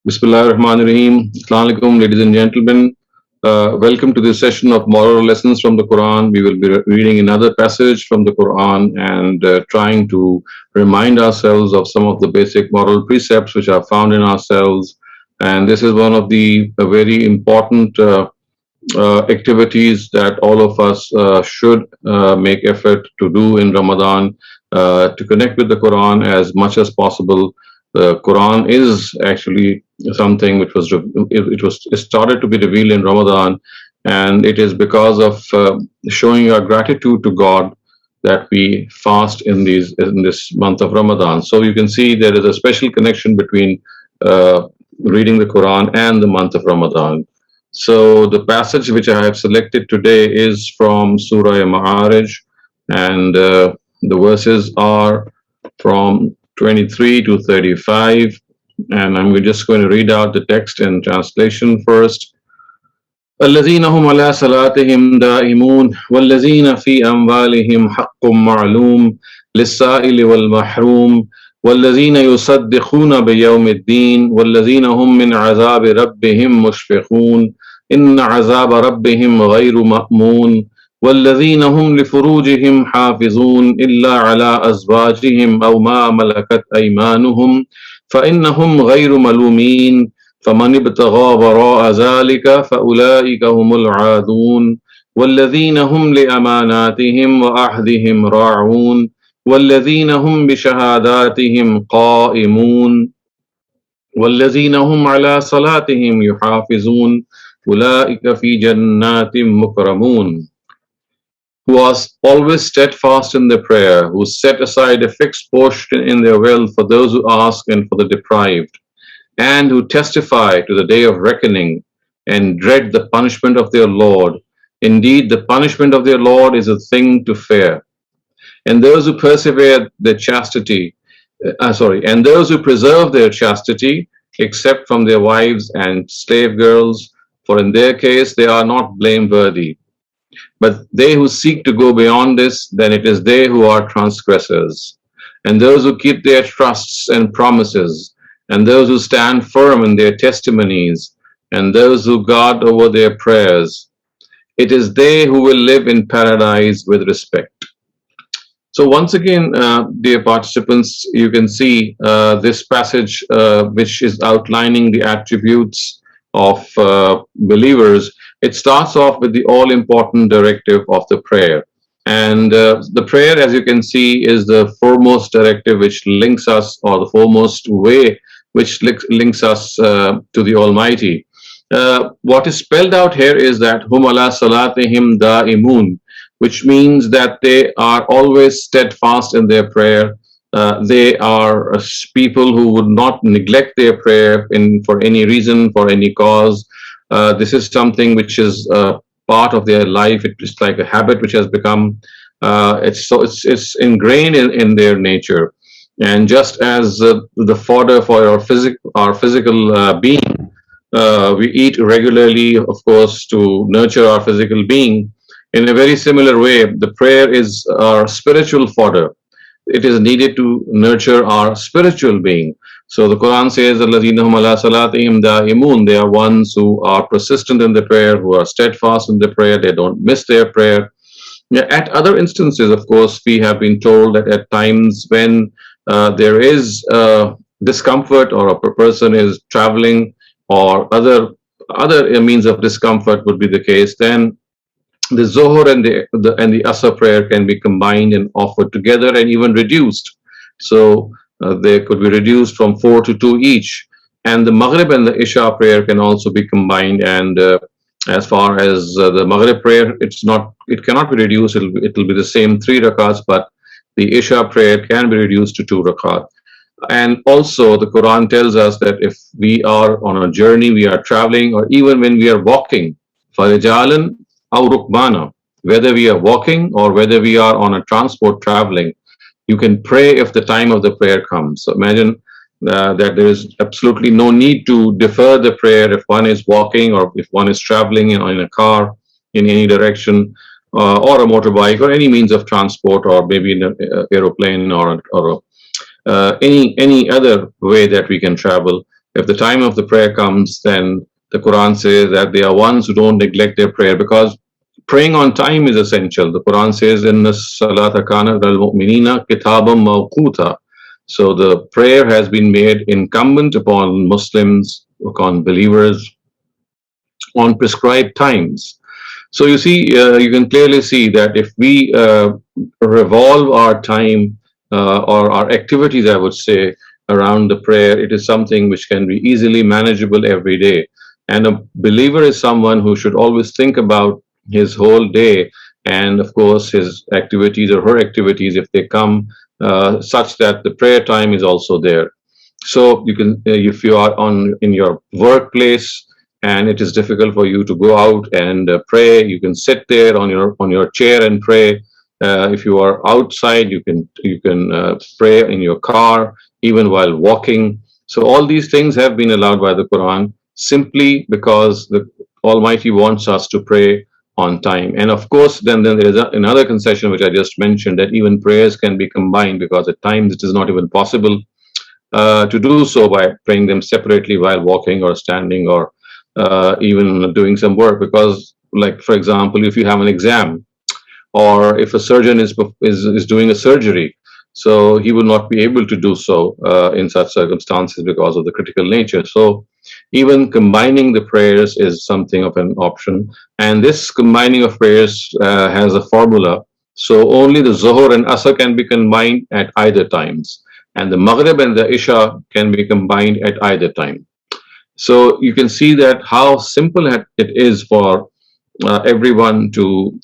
Bismillahirrahmanirrahim. Assalamu alaikum, ladies and gentlemen. Welcome to this session of moral lessons from the Quran. We will be reading another passage from the Quran and trying to remind ourselves of some of the basic moral precepts which are found in ourselves. And this is one of the very important activities that all of us should make effort to do in Ramadan to connect with the Quran as much as possible. The Quran is actually something which was it started to be revealed in Ramadan, and it is because of showing our gratitude to God that we fast in this month of Ramadan. So you can see there is a special connection between reading the Quran and the month of Ramadan. So the passage which I have selected today is from Surah Mawrid, and the verses are from 23 to 35. And I'm just going to read out the text and translation first. الذين هم على صلاتهم دائمون والذين في أموالهم حق معلوم للسائل والمحروم والذين يصدقون بيوم الدين والذين هم من عذاب ربهم مشفقون إن عذاب ربهم غير مأمون والذين هم لفروجهم حافظون إلا على أزواجهم أو ما ملكت أيمانهم فإنهم غير ملومين فمن ابتغى وراء ذلك فأولئك هم العادون والذين هم لأماناتهم وعهدهم راعون والذين هم بشهاداتهم قائمون والذين هم على صلاتهم يحافظون أولئك في جنات مكرمون. Who are always steadfast in their prayer, who set aside a fixed portion in their wealth for those who ask and for the deprived, and who testify to the day of reckoning and dread the punishment of their Lord. Indeed, the punishment of their Lord is a thing to fear. And those who persevere their chastity, and those who preserve their chastity, except from their wives and slave girls, for in their case they are not blameworthy. But they who seek to go beyond this, then it is they who are transgressors. And those who keep their trusts and promises, and those who stand firm in their testimonies, and those who guard over their prayers, it is they who will live in paradise with respect. So once again, dear participants, you can see this passage which is outlining the attributes of believers. It starts off with the all-important directive of the prayer. And the prayer, as you can see, is the foremost directive which links us, or the foremost way which links us to the Almighty. What is spelled out here is that hum ala salatihim da'imun, which means that they are always steadfast in their prayer. They are people who would not neglect their prayer for any reason, for any cause. This is something which is part of their life. It's like a habit which has become. It's ingrained in their nature. And just as the fodder for our physical being, we eat regularly, of course, to nurture our physical being. In a very similar way, the prayer is our spiritual fodder. It is needed to nurture our spiritual being. So the Quran says, they are ones who are persistent in the prayer, who are steadfast in the prayer, they don't miss their prayer. At other instances, of course, we have been told that at times when there is discomfort, or a person is traveling, or other means of discomfort would be the case, then the Zohar and the Asr prayer can be combined and offered together, and even reduced. So they could be reduced from 4 to 2 each. And the Maghrib and the Isha prayer can also be combined. And as far as the Maghrib prayer, it cannot be reduced. It'll be the same 3 rakats, but the Isha prayer can be reduced to 2 rakat. And also the Quran tells us that if we are on a journey, we are traveling, or even when we are walking, فَرِجَالًا أَوْ رُكْبَانًا, whether we are walking or whether we are on a transport traveling, you can pray if the time of the prayer comes. So imagine that there is absolutely no need to defer the prayer if one is walking, or if one is traveling in a car in any direction, or a motorbike, or any means of transport, or maybe in an aeroplane, or any other way that we can travel. If the time of the prayer comes, then the Quran says that they are ones who don't neglect their prayer, because praying on time is essential. The Quran says, "Inna salata kanat al mu'minina kitabam mawquta." So the prayer has been made incumbent upon Muslims, upon believers, on prescribed times. So you see, you can clearly see that if we revolve our time or our activities, I would say, around the prayer, it is something which can be easily manageable every day. And a believer is someone who should always think about his whole day, and of course his activities or her activities, if they come, such that the prayer time is also there. So you can, if you are on in your workplace and it is difficult for you to go out and pray, you can sit there on your chair and pray. If you are outside, you can pray in your car, even while walking. So all these things have been allowed by the Quran, simply because the Almighty wants us to pray on time. And of course, then there is another concession which I just mentioned, that even prayers can be combined, because at times it is not even possible to do so by praying them separately while walking or standing, or even doing some work. Because, like for example, if you have an exam, or if a surgeon is doing a surgery, so he will not be able to do so in such circumstances because of the critical nature. So even combining the prayers is something of an option, and this combining of prayers has a formula. So only the Zuhr and Asr can be combined at either times, and the Maghrib and the Isha can be combined at either time. So you can see that how simple it is for everyone to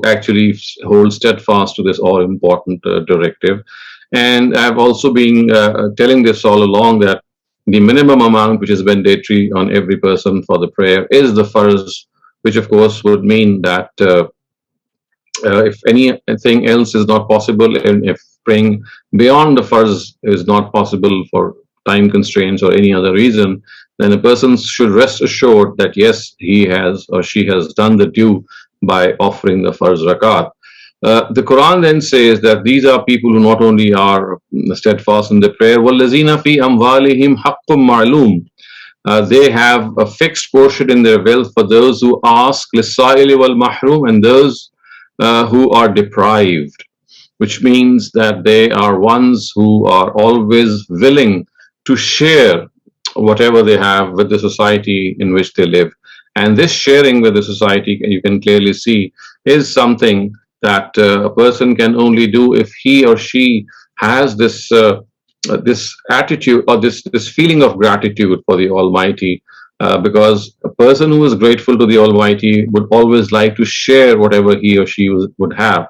actually hold steadfast to this all important directive. And I've also been telling this all along, that the minimum amount which is mandatory on every person for the prayer is the farz, which of course would mean that if anything else is not possible, and if praying beyond the farz is not possible for time constraints or any other reason, then a person should rest assured that yes, he has or she has done the due by offering the farz rakat. The Quran then says that these are people who not only are steadfast in the prayer, وَالَّذِينَ فِي أَمْوَالِهِمْ حَقٌّ مَعْلُومٌ. They have a fixed portion in their wealth for those who ask, لِلسَّائِلِ وَالْمَحْرُومِ, and those who are deprived, which means that they are ones who are always willing to share whatever they have with the society in which they live. And this sharing with the society, you can clearly see, is something that a person can only do if he or she has this attitude, or this feeling of gratitude for the Almighty, because a person who is grateful to the Almighty would always like to share whatever he or she would have.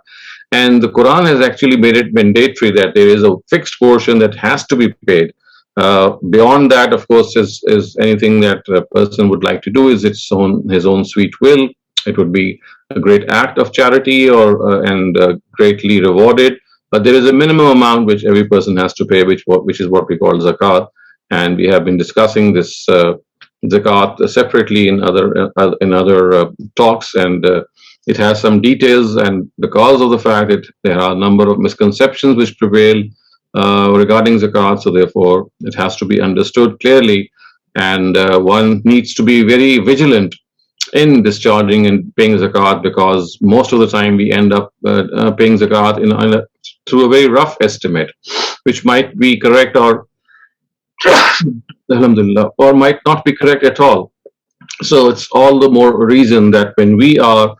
And the Quran has actually made it mandatory that there is a fixed portion that has to be paid. Beyond that, of course, is anything that a person would like to do is his own sweet will. It would be a great act of charity, or and greatly rewarded. But there is a minimum amount which every person has to pay, which is what we call zakat. And we have been discussing this zakat separately in other talks, and it has some details. And because of the fact that there are a number of misconceptions which prevail regarding zakat, so therefore it has to be understood clearly, and one needs to be very vigilant in discharging and paying zakat, because most of the time we end up paying zakat through a very rough estimate, which might be correct, or alhamdulillah, or might not be correct at all. So it's all the more reason that when we are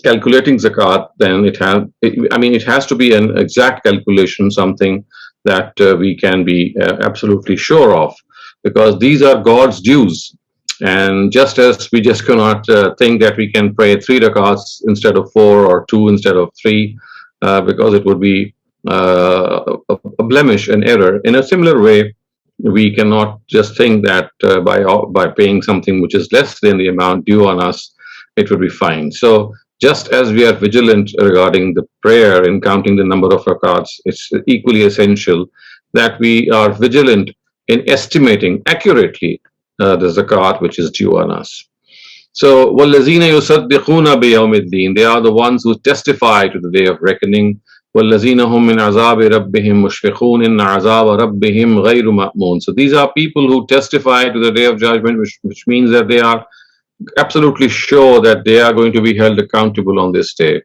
calculating zakat, then it has to be an exact calculation, something that we can be absolutely sure of, because these are God's dues. And just as we just cannot think that we can pray 3 rakats instead of 4, or 2 instead of 3, because it would be a blemish, an error. In a similar way, we cannot just think that by paying something which is less than the amount due on us, it would be fine. So just as we are vigilant regarding the prayer and counting the number of rakats, it's equally essential that we are vigilant in estimating accurately the zakat which is due on us. So, وَالَّذِينَ يُصَدِّقُونَ بِيَوْمِ الدِّينِ, they are the ones who testify to the day of reckoning. وَالَّذِينَ هُمْ مِنْ عَذَابِ رَبِّهِمْ مُشْفِقُونَ إِنَّ عَذَابَ رَبِّهِمْ غَيْرُ مَأْمُونٍ. So these are people who testify to the day of judgment, which means that they are absolutely sure that they are going to be held accountable on this day.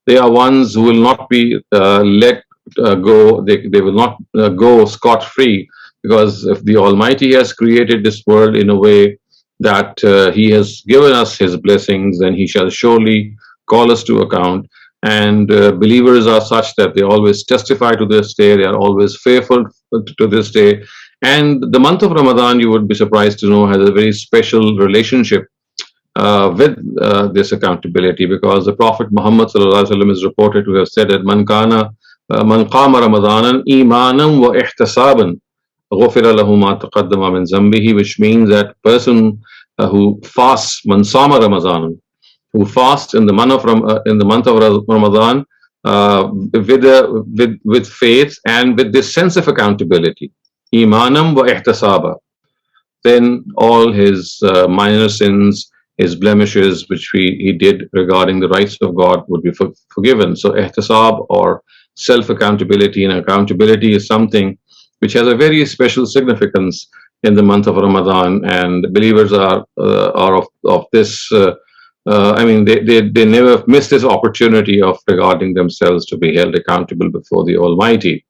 They are ones who will not be let go, they will not go scot free, because if the Almighty has created this world in a way that He has given us His blessings, then He shall surely call us to account. And believers are such that they always testify to this day, they are always faithful to this day. And the month of Ramadan, you would be surprised to know, has a very special relationship with this accountability, because the Prophet Muhammad ﷺ is reported to have said that man qama Ramadanan imanan wa ihtisaban ghufira lahu ma taqaddama min zambihi, which means that person who fasts, man sama Ramadan, who fasts in the month of Ramadan with faith and with this sense of accountability, imanam wa ihtisaba, then all his minor sins, his blemishes, which he did regarding the rights of God, would be forgiven. So ihtisab, or self-accountability, and accountability is something which has a very special significance in the month of Ramadan, and believers are of this. They never miss this opportunity of regarding themselves to be held accountable before the Almighty.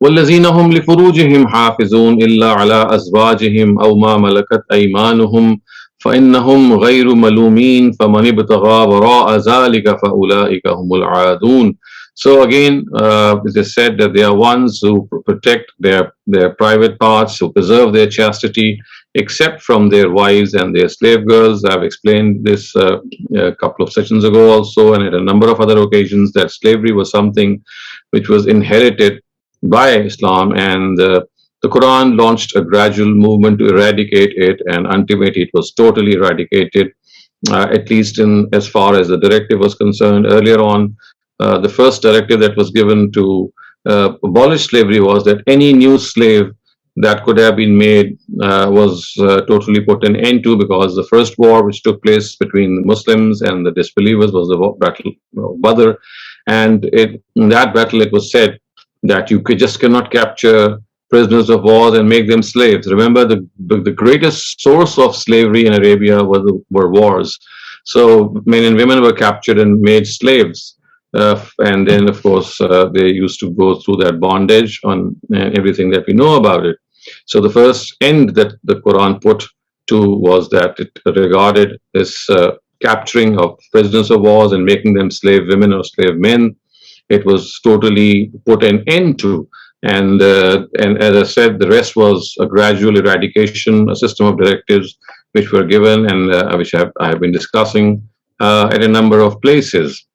وَالَّذِينَ هُمْ لِفُرُوجِهِمْ حَافِظُونَ إِلَّا عَلَىٰ أَزْوَاجِهِمْ أَوْ مَا مَلَكَتْ أَيْمَانُهُمْ فَإِنَّهُمْ غَيْرُ مَلُومِينَ فَمَنِ ابْتَغَىٰ وَرَاءَ ذَلِكَ فَأُولَٰئِكَ هُمُ الْعَادُونَ. So again, it is said that they are ones who protect their private parts, who preserve their chastity, except from their wives and their slave girls. I've explained this a couple of sessions ago also, and at a number of other occasions, that slavery was something which was inherited by Islam, and the Quran launched a gradual movement to eradicate it, and ultimately it was totally eradicated, at least in as far as the directive was concerned. Earlier on, the first directive that was given to abolish slavery was that any new slave that could have been made was totally put an end to, because the first war which took place between the Muslims and the disbelievers was the battle of Badr, and in that battle it was said that you just cannot capture prisoners of war and make them slaves. Remember, the greatest source of slavery in Arabia were wars. So men and women were captured and made slaves. And then, of course, they used to go through that bondage on everything that we know about it. So the first end that the Quran put to was that it regarded this capturing of prisoners of war and making them slave women or slave men. It was totally put an end to. And as I said, the rest was a gradual eradication, a system of directives which were given, and which I have been discussing at a number of places.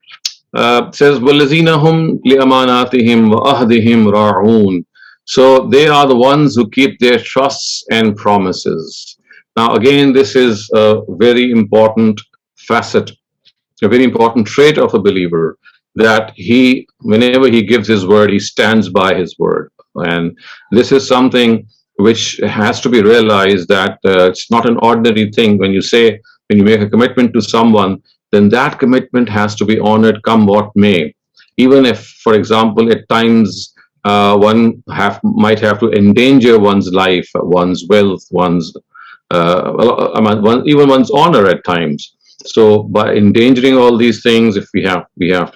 It says, وَالَّذِينَ هُمْ لِأَمَانَاتِهِمْ وَأَهْدِهِمْ رَاعُونَ. So they are the ones who keep their trusts and promises. Now again, this is a very important facet, a very important trait of a believer, that he, whenever he gives his word, he stands by his word. And this is something which has to be realized, that it's not an ordinary thing. When you make a commitment to someone, then that commitment has to be honored come what may. Even if, for example, at times one might have to endanger one's life, one's wealth, even one's honor at times. So by endangering all these things, if we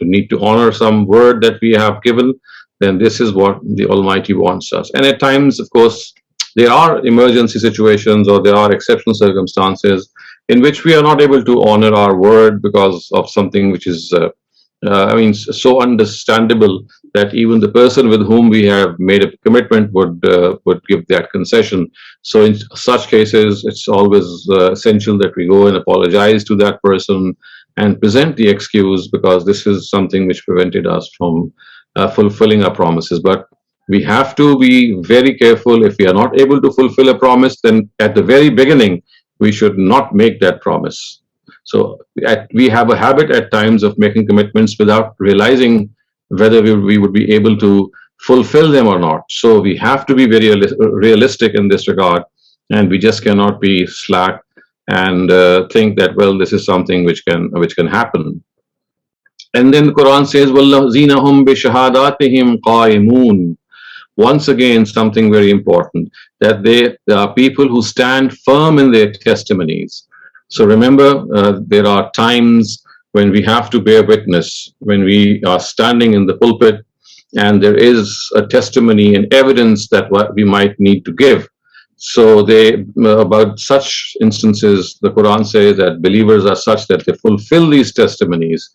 need to honor some word that we have given, then this is what the Almighty wants us. And at times, of course, there are emergency situations or there are exceptional circumstances in which we are not able to honor our word because of something which is, so understandable that even the person with whom we have made a commitment would give that concession. So in such cases, it's always essential that we go and apologize to that person and present the excuse, because this is something which prevented us from fulfilling our promises. But we have to be very careful. If we are not able to fulfill a promise, then at the very beginning, we should not make that promise. So we have a habit at times of making commitments without realizing whether we would be able to fulfill them or not. So we have to be very realistic in this regard, and we just cannot be slack and think that, well, this is something which can happen. And then the Quran says, وَالَّذِينَ هُمْ بِشَهَادَاتِهِمْ قَائِمُونَ. Once again, something very important, that they are people who stand firm in their testimonies. So remember, there are times when we have to bear witness, when we are standing in the pulpit and there is a testimony and evidence that what we might need to give. So about such instances, the Quran says that believers are such that they fulfill these testimonies.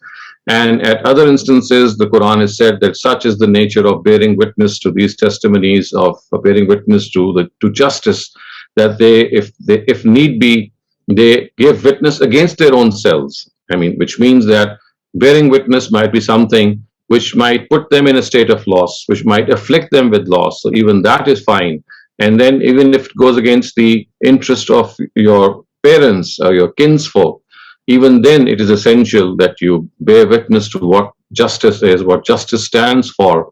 And at other instances, the Quran has said that such is the nature of bearing witness to these testimonies, of bearing witness to justice, that if need be, they give witness against their own selves. I mean, which means that bearing witness might be something which might put them in a state of loss, which might afflict them with loss. So even that is fine. And then even if it goes against the interest of your parents or your kinsfolk, even then it is essential that you bear witness to what justice is, what justice stands for.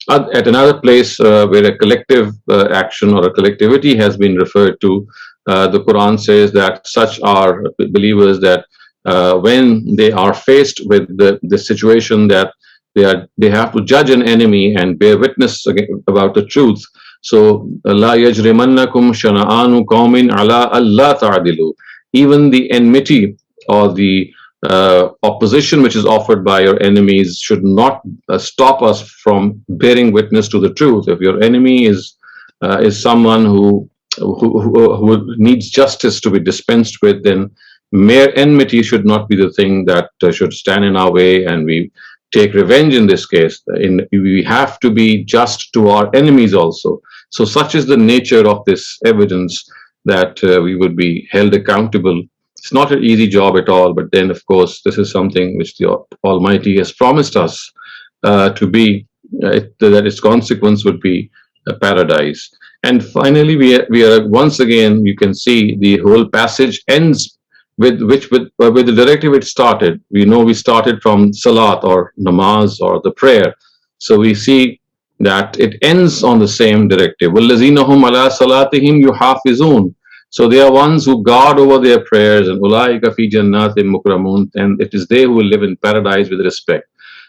At another place where a collective action or a collectivity has been referred to, the Quran says that such are believers that when they are faced with the situation that they have to judge an enemy and bear witness about the truth. So, لا يجرمنكم شنآن قوم على ألا تعدلوا. Even the enmity or the opposition which is offered by your enemies should not stop us from bearing witness to the truth. If your enemy is someone who needs justice to be dispensed with, then mere enmity should not be the thing that should stand in our way, and we take revenge in this case. We have to be just to our enemies also. So such is the nature of this evidence, that we would be held accountable. It's not an easy job at all, but then of course this is something which the Almighty has promised us to be, that its consequence would be a paradise. And finally, we are once again, you can see the whole passage ends with the directive it started. We know we started from salat or namaz or the prayer. So we see that it ends on the same directive. وَالَّذِينَ هُمْ عَلَى صَلَاتِهِمْ يُحَافِظُونَ. So they are ones who guard over their prayers, and أُولَٰئِكَ فِي جَنَّاتٍ مُكْرَمُونَ, and it is they who will live in paradise with respect.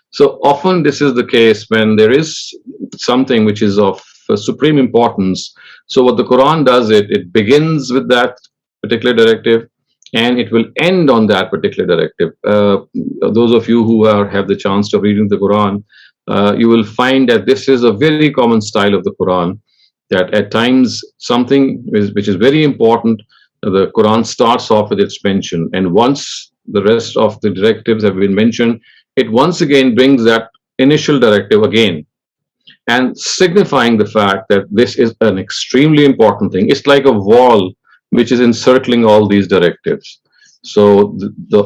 So often this is the case when there is something which is of supreme importance. So what the Quran does, it begins with that particular directive, and it will end on that particular directive. Those of you who have the chance of reading the Quran, you will find that this is a very common style of the Quran, that at times something which is very important, the Quran starts off with its mention, and once the rest of the directives have been mentioned, it once again brings that initial directive again, and signifying the fact that this is an extremely important thing. It's like a wall which is encircling all these directives. So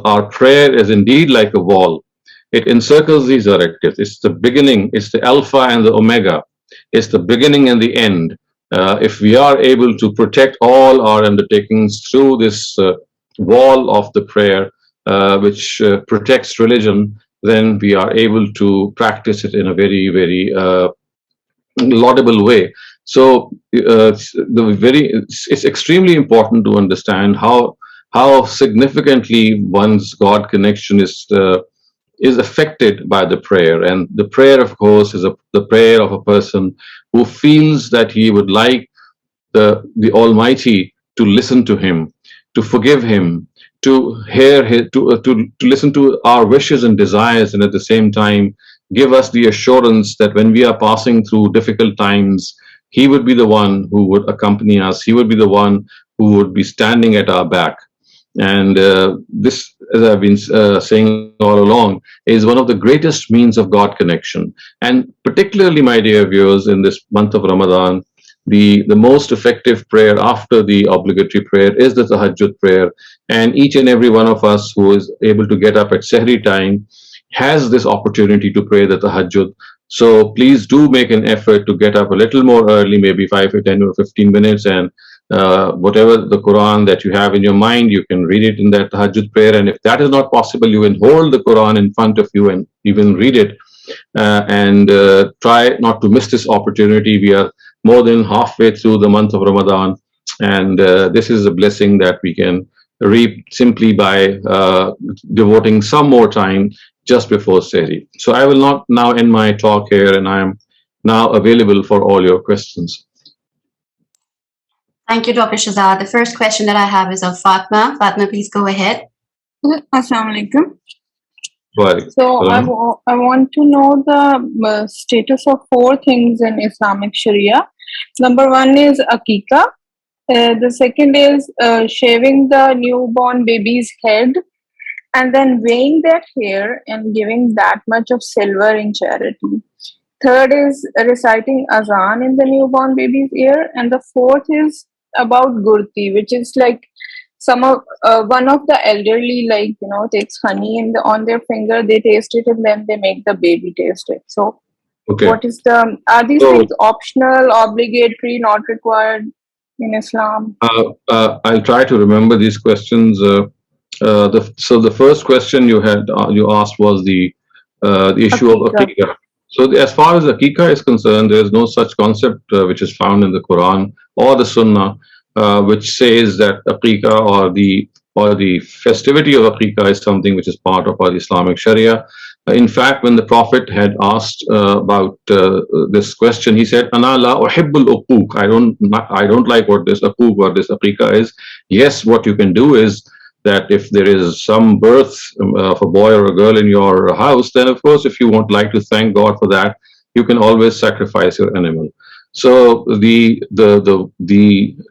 our prayer is indeed like a wall. It encircles these directives. It's the beginning, it's the alpha and the omega. It's the beginning and the end. If we are able to protect all our undertakings through this wall of the prayer, which protects religion, then we are able to practice it in a very, very laudable way. So it's extremely important to understand how significantly one's God connection is affected by the prayer. And the prayer, of course, is the prayer of a person who feels that he would like the Almighty to listen to him, to forgive him, to hear to listen to our wishes and desires, and at the same time give us the assurance that when we are passing through difficult times, he would be the one who would accompany us. He would be the one who would be standing at our back. And this, as I've been saying all along, is one of the greatest means of God connection. And particularly, my dear viewers, in this month of Ramadan, the most effective prayer after the obligatory prayer is the tahajjud prayer. And each and every one of us who is able to get up at Sahri time has this opportunity to pray the tahajjud. So please do make an effort to get up a little more early, maybe 5 or 10 or 15 minutes, and whatever the Quran that you have in your mind, you can read it in that tahajjud prayer. And if that is not possible, you can hold the Quran in front of you and even read it, and try not to miss this opportunity. We are more than halfway through the month of Ramadan, and this is a blessing that we can reap simply by devoting some more time just before Sehri. So I will not now end my talk here, and I am now available for all your questions. Thank you, Dr. Shehzad. The first question that I have is of Fatma. Fatma, please go ahead. Assalamu alaikum. Right. So I want to know the status of 4 things in Islamic Sharia. Number 1 is akika. The second is shaving the newborn baby's head and then weighing that hair and giving that much of silver in charity. Third is reciting azan in the newborn baby's ear. And the fourth is about gurti, which is like one of the elderly, like, takes honey on their finger, they taste it, and then they make the baby taste it. So what is are these things optional, obligatory, not required in Islam? I'll try to remember these questions. So the first question you asked was the issue of akika. So as far as akika is concerned, there is no such concept which is found in the Quran or the Sunnah which says that akika or the festivity of akika is something which is part of our Islamic Sharia. In fact, when the Prophet had asked about this question, he said, "Ana la uhibbul uquq." I don't like what this uquq or this akika is. Yes, what you can do is that if there is some birth of a boy or a girl in your house, then of course, if you would like to thank God for that, you can always sacrifice your animal. So the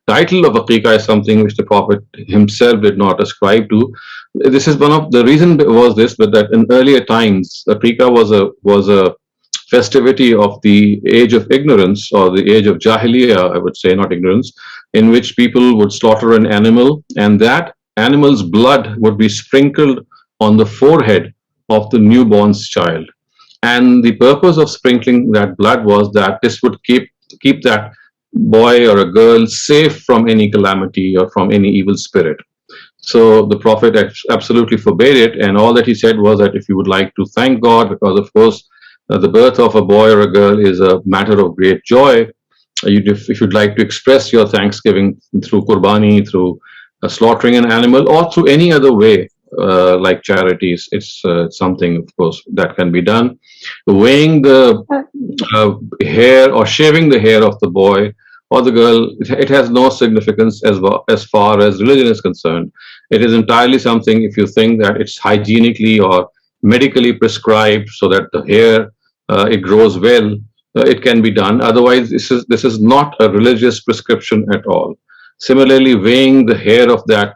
title of akika is something which the Prophet himself did not ascribe to. This is one of the reason was this, but that in earlier times, akika was a festivity of the age of ignorance, or the age of jahiliyyah, I would say, not ignorance, in which people would slaughter an animal, and that animal's blood would be sprinkled on the forehead of the newborn child. And the purpose of sprinkling that blood was that this would keep that boy or a girl safe from any calamity or from any evil spirit. So the Prophet absolutely forbade it, and all that he said was that if you would like to thank God, because of course the birth of a boy or a girl is a matter of great joy, if you'd like to express your thanksgiving through qurbani, through slaughtering an animal, or through any other way, like charities, it's something, of course, that can be done. Weighing the hair or shaving the hair of the boy or the girl, it has no significance as far as religion is concerned. It is entirely something, if you think that it's hygienically or medically prescribed so that the hair it grows well, it can be done. Otherwise, this is not a religious prescription at all. Similarly, weighing the hair of that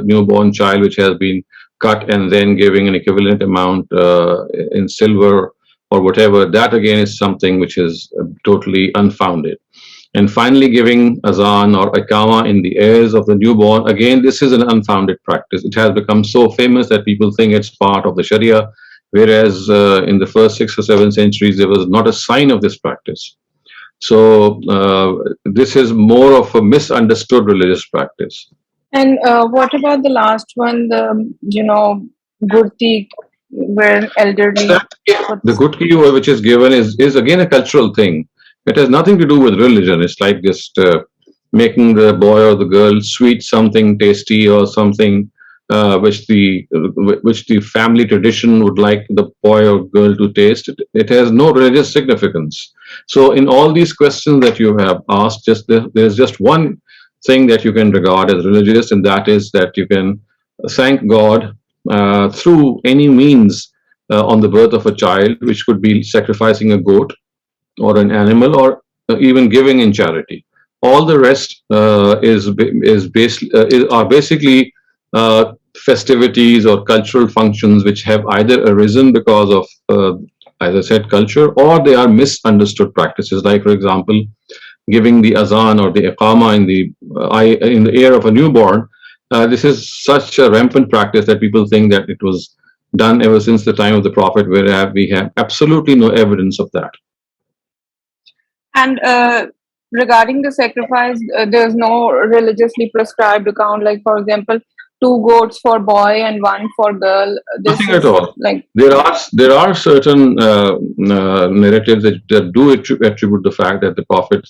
newborn child which has been cut and then giving an equivalent amount in silver or whatever, that again is something which is totally unfounded. And finally, giving azan or iqama in the ears of the newborn, again, this is an unfounded practice. It has become so famous that people think it's part of the Sharia, whereas in the first 6 or 7 centuries, there was not a sign of this practice. So this is more of a misunderstood religious practice. And what about the last one, the gurti, where elderly? The gurti which is given is again a cultural thing. It has nothing to do with religion. It's like just making the boy or the girl sweet something tasty or something which the family tradition would like the boy or girl to taste. It has no religious significance. So in all these questions that you have asked, there's just one thing that you can regard as religious, and that is that you can thank God through any means on the birth of a child, which could be sacrificing a goat or an animal, or even giving in charity. All the rest are basically festivities or cultural functions which have either arisen because of, as I said, culture, or they are misunderstood practices. Like, for example, giving the azan or the iqama in the ear of a newborn. This is such a rampant practice that people think that it was done ever since the time of the Prophet, where we have absolutely no evidence of that. And regarding the sacrifice, there's no religiously prescribed account, like, for example, 2 goats for boy and 1 for girl. Nothing at all. Like, there are certain narratives that do attribute the fact that the Prophet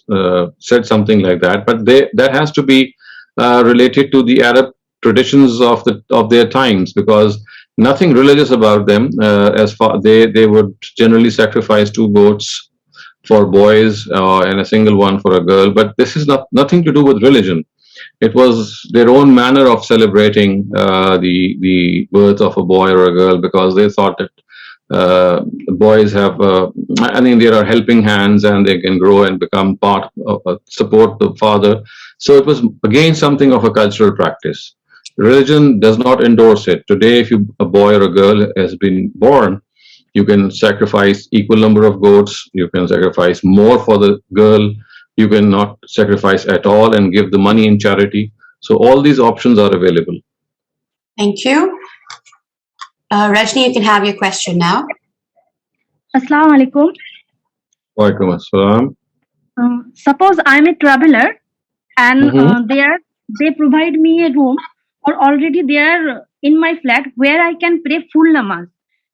said something like that, but that has to be related to the Arab traditions of their times, because nothing religious about them. As far they would generally sacrifice 2 goats for boys and a single one for a girl. But this is nothing to do with religion. It was their own manner of celebrating the birth of a boy or a girl, because they thought that boys have, I mean, there are helping hands and they can grow and become part of support the father. So it was again something of a cultural practice. Religion does not endorse it. Today, if a boy or a girl has been born, you can sacrifice equal number of goats. You can sacrifice more for the girl. You can not sacrifice at all and give the money in charity. So all these options are available. Thank you. Rajni, you can have your question now. Assalamu alaikum. Wa alaikum assalam. Suppose I'm a traveler and they provide me a room or already there in my flat where I can pray full namaz.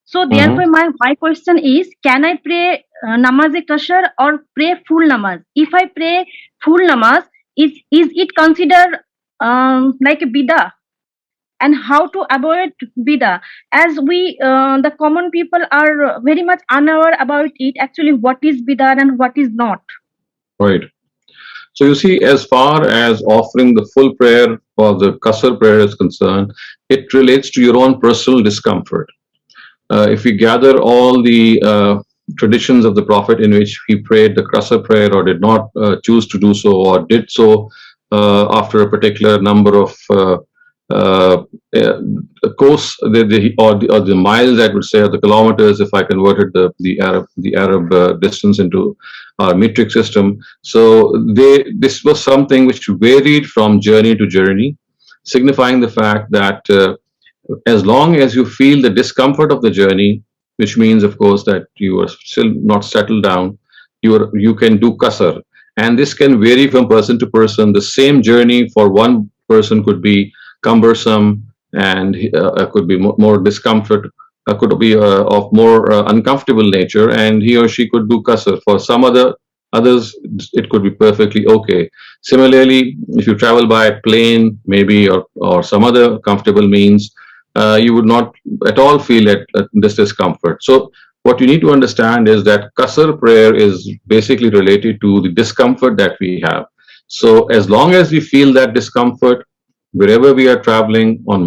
So therefore my question is, can I pray namaz-e-kashr or pray full namaz? If I pray full namaz, is it considered like a bidah? And how to avoid bidah, as we the common people are very much unaware about it, actually what is bidah and what is not. Right. So you see, as far as offering the full prayer or the qasr prayer is concerned, it relates to your own personal discomfort. If we gather all the traditions of the Prophet in which he prayed the qasr prayer or did not choose to do so, or did so after a particular number of course, or the miles, I would say, or the kilometers, if I converted the Arab distance into our metric system. So this was something which varied from journey to journey, signifying the fact that as long as you feel the discomfort of the journey, which means, of course, that you are still not settled down, you can do qasr. And this can vary from person to person. The same journey for one person could be cumbersome and could be more discomfort, could be of more uncomfortable nature, and he or she could do qasr. For some others, it could be perfectly okay. Similarly, if you travel by plane, maybe, or some other comfortable means, you would not at all feel this discomfort. So what you need to understand is that qasr prayer is basically related to the discomfort that we have. So as long as we feel that discomfort, wherever we are traveling, on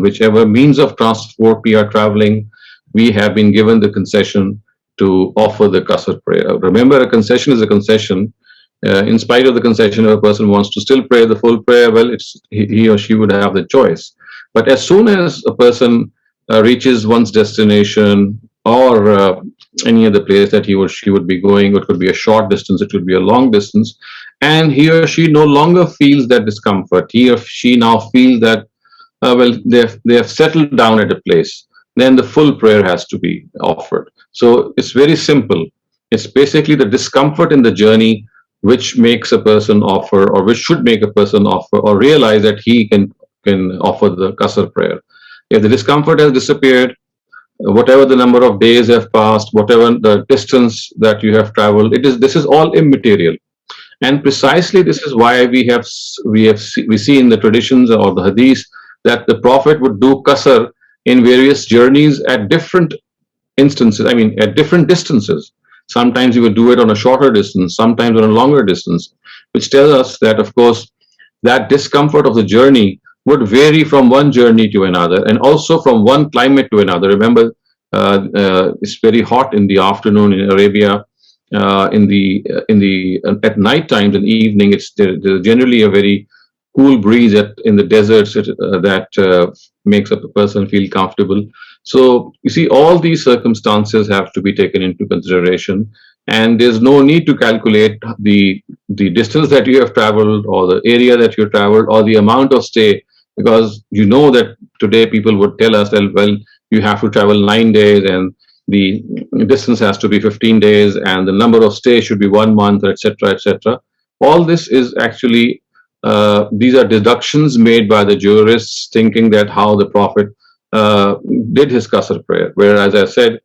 whichever means of transport we are traveling, we have been given the concession to offer the qasr prayer. Remember, a concession is a concession. In spite of the concession, if a person wants to still pray the full prayer, well, he or she would have the choice. But as soon as a person reaches one's destination, or any other place that he or she would be going, it could be a short distance, it could be a long distance, and he or she no longer feels that discomfort, he or she now feels that, well, they have settled down at a place, then the full prayer has to be offered. So it's very simple. It's basically the discomfort in the journey which makes a person offer, or which should make a person offer, or realize that he can offer the qasr prayer. If the discomfort has disappeared, whatever the number of days have passed, whatever the distance that you have traveled, this is all immaterial. And precisely this is why we see in the traditions or the hadith that the Prophet would do qasr in various journeys at different instances, I mean at different distances. Sometimes he would do it on a shorter distance, sometimes on a longer distance, which tells us that, of course, that discomfort of the journey would vary from one journey to another, and also from one climate to another. Remember, it's very hot in the afternoon in Arabia. At night times and evening, there's generally a very cool breeze in the deserts that makes a person feel comfortable. So you see, all these circumstances have to be taken into consideration, and there's no need to calculate the distance that you have traveled, or the area that you traveled, or the amount of stay, because you know that today people would tell us that, well, you have to travel 9 days and the distance has to be 15 days and the number of stays should be 1 month, etc., etc. All this is actually, these are deductions made by the jurists, thinking that how the Prophet did his qasr prayer. Whereas I said,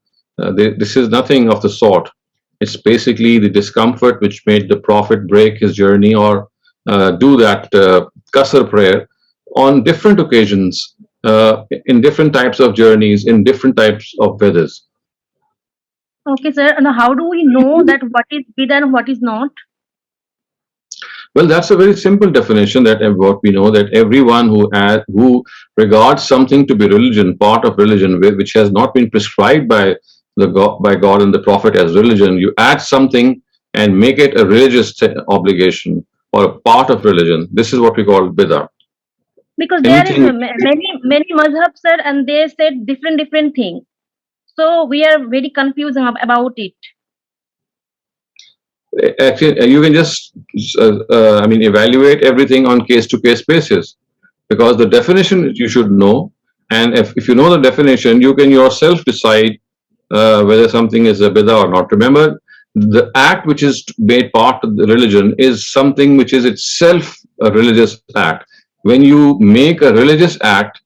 this is nothing of the sort. It's basically the discomfort which made the Prophet break his journey or do that qasr prayer on different occasions in different types of journeys, in different types of weathers. Okay, sir. And how do we know that what is bid'ah and what is not? Well, that's a very simple definition that what we know, that everyone who regards something to be religion, part of religion, which has not been prescribed by by God and the Prophet as religion, you add something and make it a religious obligation or a part of religion. This is what we call bid'ah. Because there is many mazhabs, sir, and they said different things. So we are very confused about it. Actually, you can just, evaluate everything on case-to-case basis, because the definition you should know, and if you know the definition, you can yourself decide whether something is a bid'ah or not. Remember, the act which is made part of the religion is something which is itself a religious act. When you make a religious act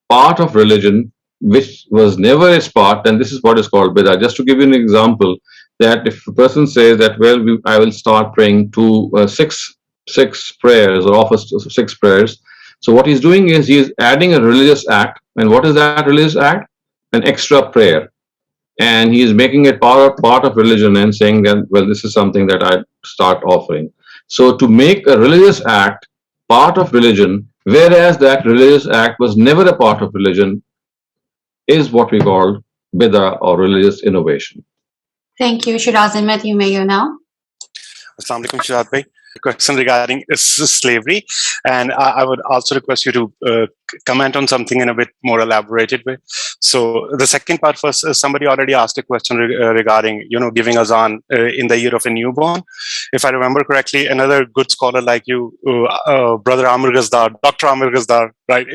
part of religion, which was never its part, then this is what is called bid'ah. Just to give you an example, that if a person says that, well, I will start praying six prayers or offer 6 prayers. So what he's doing is he is adding a religious act. And what is that religious act? An extra prayer. And he is making it part of religion and saying that, well, this is something that I start offering. So to make a religious act part of religion, whereas that religious act was never a part of religion, is what we call bid'ah or religious innovation. Thank you, Ahmed. You may go now. Assalamu alaikum, Shehzad bhai. Question regarding slavery, and I would also request you to comment on something in a bit more elaborated way. So the second part first, somebody already asked a question regarding, giving azan in the year of a newborn. If I remember correctly, another good scholar like you, brother Amir Ghazdar, Dr. Amir Ghazdar, right?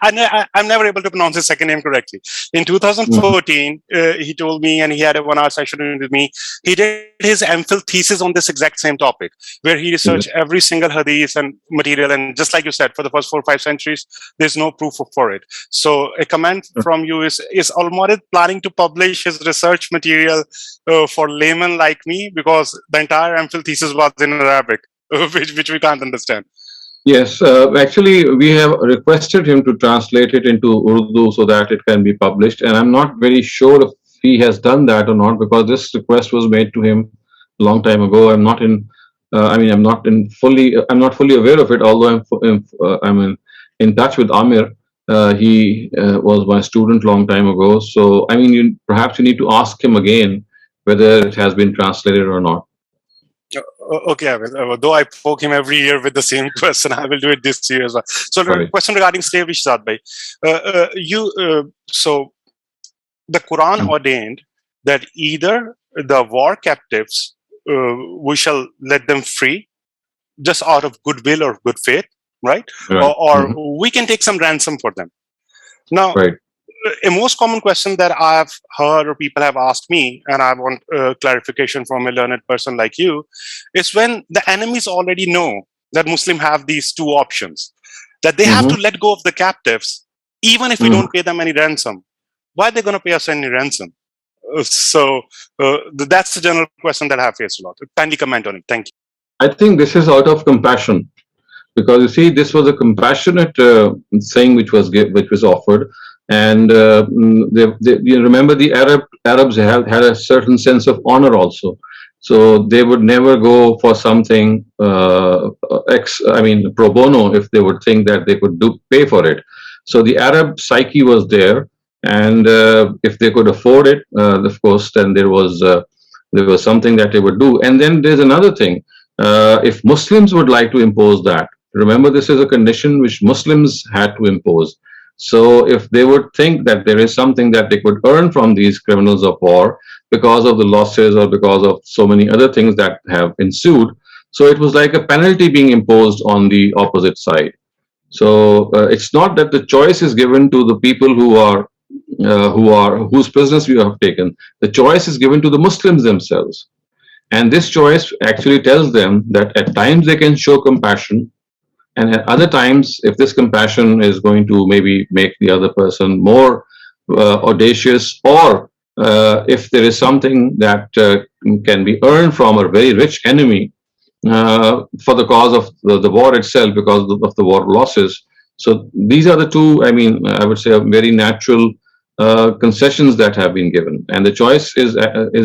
I'm never able to pronounce his second name correctly. In 2014, he told me, and he had a 1-hour session with me, he did his MPhil thesis on this exact same topic, where he researched every single hadith and material, and just like you said, for the first 4 or 5 centuries, there's no proof for it. So a comment from you is Al-Mawrid planning to publish his research material for laymen like me, because the entire MPhil thesis was in Arabic, which we can't understand. Yes, actually, we have requested him to translate it into Urdu so that it can be published, and I'm not very sure if he has done that or not, because this request was made to him a long time ago. I'm not fully aware of it, although I'm in touch with Amir. He was my student long time ago. So, perhaps you need to ask him again whether it has been translated or not. Okay, I will. Though I poke him every year with the same question, I will do it this year as well. So, the question regarding slavery, Shehzad bhai. So the Quran ordained that either the war captives, we shall let them free just out of goodwill or good faith, right? Or we can take some ransom for them. Now, a most common question that I've heard or people have asked me, and I want clarification from a learned person like you, is when the enemies already know that Muslims have these 2 options, that they have to let go of the captives, even if we don't pay them any ransom. Why are they going to pay us any ransom? So that's the general question that I have faced a lot. Kindly comment on it. Thank you. I think this is out of compassion, because you see, this was a compassionate thing which was offered, and you remember the Arabs had a certain sense of honor also, so they would never go for something pro bono if they would think that they could pay for it. So the Arab psyche was there. And if they could afford it, of course, then there was something that they would do. And then there's another thing. If Muslims would like to impose that, remember, this is a condition which Muslims had to impose. So if they would think that there is something that they could earn from these criminals of war because of the losses or because of so many other things that have ensued, so it was like a penalty being imposed on the opposite side. So it's not that the choice is given to the people whose prisoners we have taken. The choice is given to the Muslims themselves, and this choice actually tells them that at times they can show compassion, and at other times, if this compassion is going to maybe make the other person more audacious, or if there is something that can be earned from a very rich enemy for the cause of the war itself, because of the war losses, So these are the two, I mean, I would say, very natural concessions that have been given, and the choice is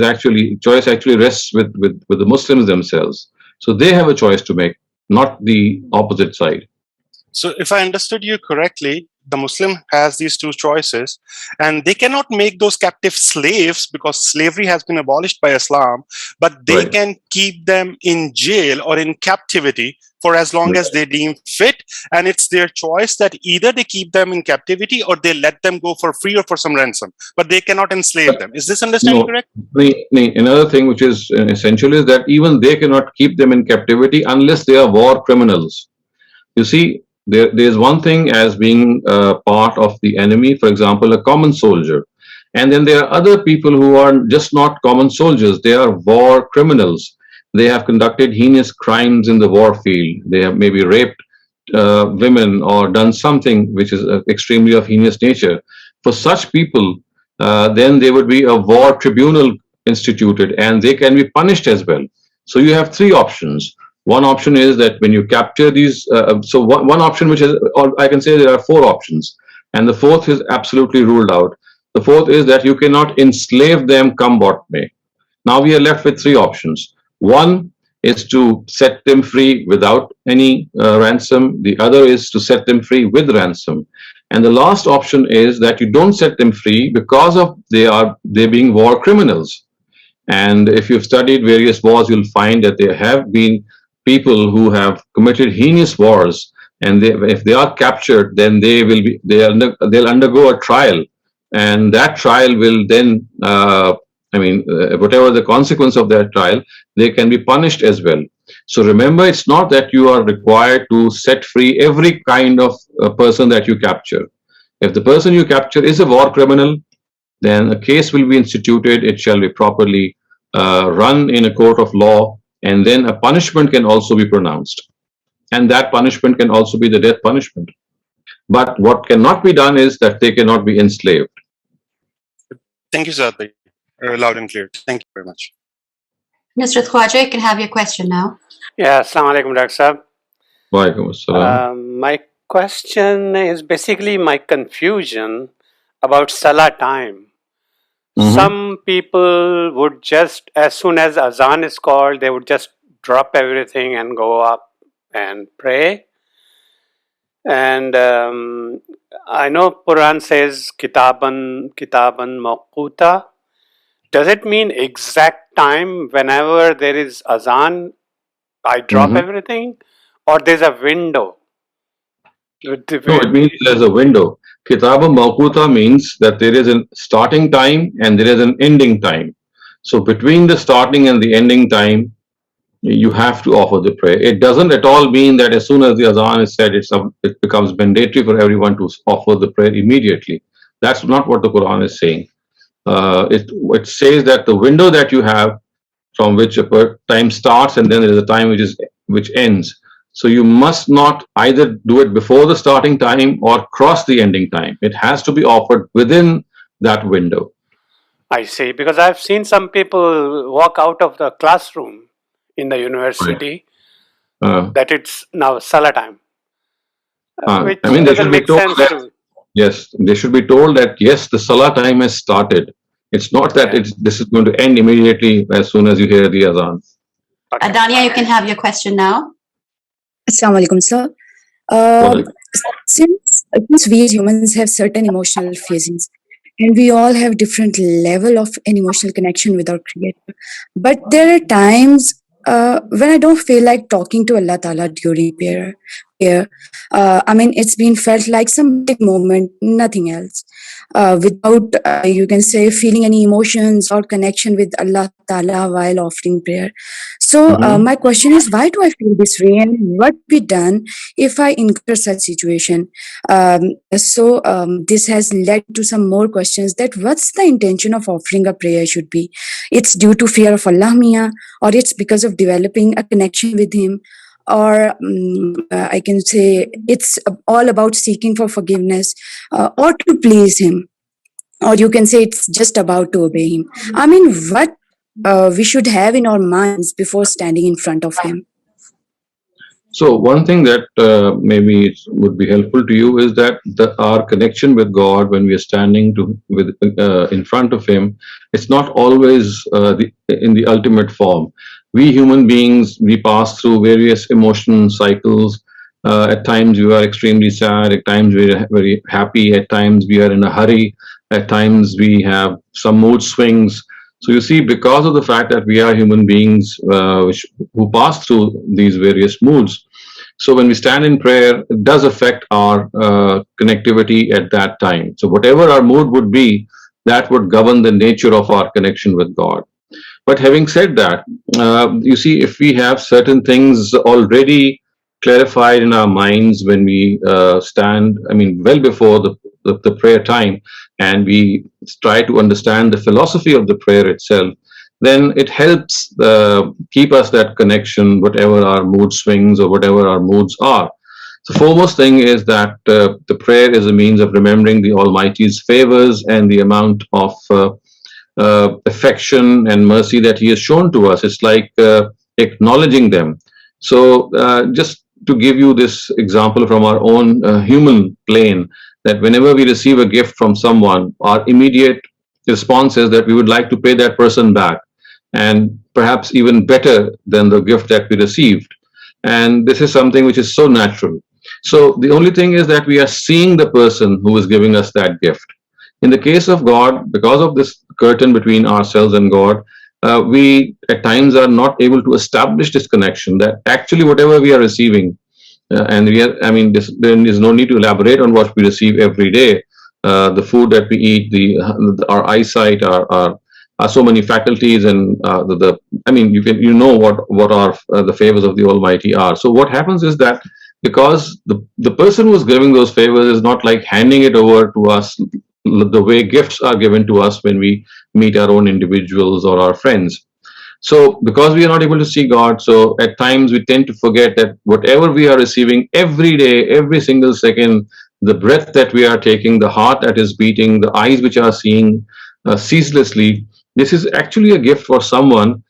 actually choice actually rests with the Muslims themselves. So they have a choice to make, not the opposite side. So if I understood you correctly, the Muslim has these two choices, and they cannot make those captive slaves because slavery has been abolished by Islam, but they Right. can keep them in jail or in captivity for as long as they deem fit. And it's their choice that either they keep them in captivity or they let them go for free or for some ransom, but they cannot enslave them. Is this understanding No, correct? another thing which is essential is that even they cannot keep them in captivity unless they are war criminals. You see, there's one thing as being part of the enemy, for example, a common soldier. And then there are other people who are just not common soldiers, they are war criminals. They have conducted heinous crimes in the war field. They have maybe raped women or done something which is extremely of heinous nature. For such people, then there would be a war tribunal instituted and they can be punished as well. So you have three options. One option is that when you capture these, one option which is, or I can say there are four options, and the fourth is absolutely ruled out. The fourth is that you cannot enslave them come what may. Now we are left with three options. One is to set them free without any ransom. The other is to set them free with ransom. And the last option is that you don't set them free because of they being war criminals. And if you've studied various wars, you'll find that there have been people who have committed heinous wars, and if they are captured, then they'll undergo a trial, and that trial will then, whatever the consequence of that trial, they can be punished as well. So remember, it's not that you are required to set free every kind of person that you capture. If the person you capture is a war criminal, then a case will be instituted. It shall be properly run in a court of law, and then a punishment can also be pronounced. And that punishment can also be the death punishment. But what cannot be done is that they cannot be enslaved. Thank you, Shehzad bhai. Loud and clear. Thank you very much. Mr. Khwaja, you can have your question now. Yeah, Assalamu alaikum, Dr. Sahab. Walaikum assalam. My question is basically my confusion about Salah time. Some people would just, as soon as Azan is called, they would just drop everything and go up and pray. And I know Qur'an says kitaban mawquta. Does it mean exact time whenever there is Azan, I drop everything? Or there's a window? No, it means there's a window. Kitaba Mawquta means that there is a starting time and there is an ending time. So between the starting and the ending time, you have to offer the prayer. It doesn't at all mean that as soon as the Azan is said, it becomes mandatory for everyone to offer the prayer immediately. That's not what the Quran is saying. It says that the window that you have from which a time starts and then there is a time which ends. So you must not either do it before the starting time or cross the ending time. It has to be offered within that window. I see, because I've seen some people walk out of the classroom in the university that it's now Salah time. Which they should be told that, yes, they should be told that yes, the Salah time has started. It's not that this is going to end immediately as soon as you hear the Azan. Adania, you can have your question now. Assalamu alaikum, sir. Since we as humans have certain emotional phases, and we all have different level of an emotional connection with our Creator, but there are times when I don't feel like talking to Allah Ta'ala during prayer. It's been felt like some big moment, nothing else. Without, you can say, feeling any emotions or connection with Allah Ta'ala while offering prayer. So my question is, why do I feel this way, and what be done if I encounter such situation? This has led to some more questions, that what's the intention of offering a prayer should be? It's due to fear of Allah Mia, or it's because of developing a connection with Him, or I can say it's all about seeking for forgiveness or to please Him, or you can say it's just about to obey Him. What we should have in our minds before standing in front of Him? So one thing that maybe would be helpful to you is that our connection with God when we are standing in front of Him, it's not always in the ultimate form. We human beings, we pass through various emotional cycles. At times we are extremely sad. At times we are very happy. At times we are in a hurry. At times we have some mood swings. So you see, because of the fact that we are human beings who pass through these various moods, so when we stand in prayer, it does affect our connectivity at that time. So whatever our mood would be, that would govern the nature of our connection with God. But having said that, you see, if we have certain things already clarified in our minds when we stand, I mean, well before the prayer time, and we try to understand the philosophy of the prayer itself, then it helps keep us that connection, whatever our mood swings or whatever our moods are. The foremost thing is that the prayer is a means of remembering the Almighty's favors and the amount of affection and mercy that He has shown to us. It's like acknowledging them. So just to give you this example from our own human plane, that whenever we receive a gift from someone, our immediate response is that we would like to pay that person back, and perhaps even better than the gift that we received. And this is something which is so natural. So the only thing is that we are seeing the person who is giving us that gift. In the case of God, because of this curtain between ourselves and God, we at times are not able to establish this connection, that actually whatever we are receiving, and we are, I mean, there is no need to elaborate on what we receive every day. The food that we eat, our eyesight, our so many faculties, and I mean, you know what are the favors of the Almighty are. So what happens is that because the person who is giving those favors is not like handing it over to us the way gifts are given to us when we meet our own individuals or our friends. So because we are not able to see God, so at times we tend to forget that whatever we are receiving every day, every single second, the breath that we are taking, the heart that is beating, the eyes which are seeing ceaselessly, this is actually a gift for someone,